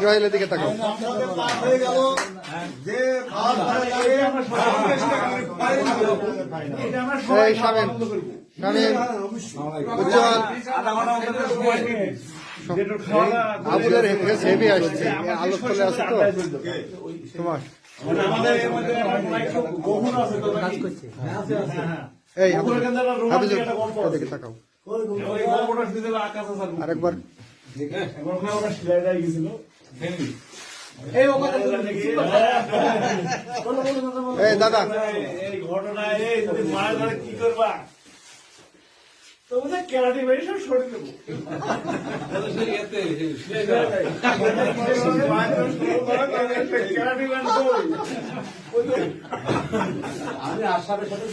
রয়েলের দিকে তাকাও। শামীম উজ্জ্বল আবুলের হেভি আসছে, আলোক চলে আসছে তো তোমার। এই দিকে তাকাও আরেকবার। এই দাদা এই ঘটনা এই যদি মারা ধরে কি করবা? তো বুঝে ক্যারাটি বেরিয়ে সব সরে দেবো। ক্যারাটি ব্যান্ড আমি আশার সাথে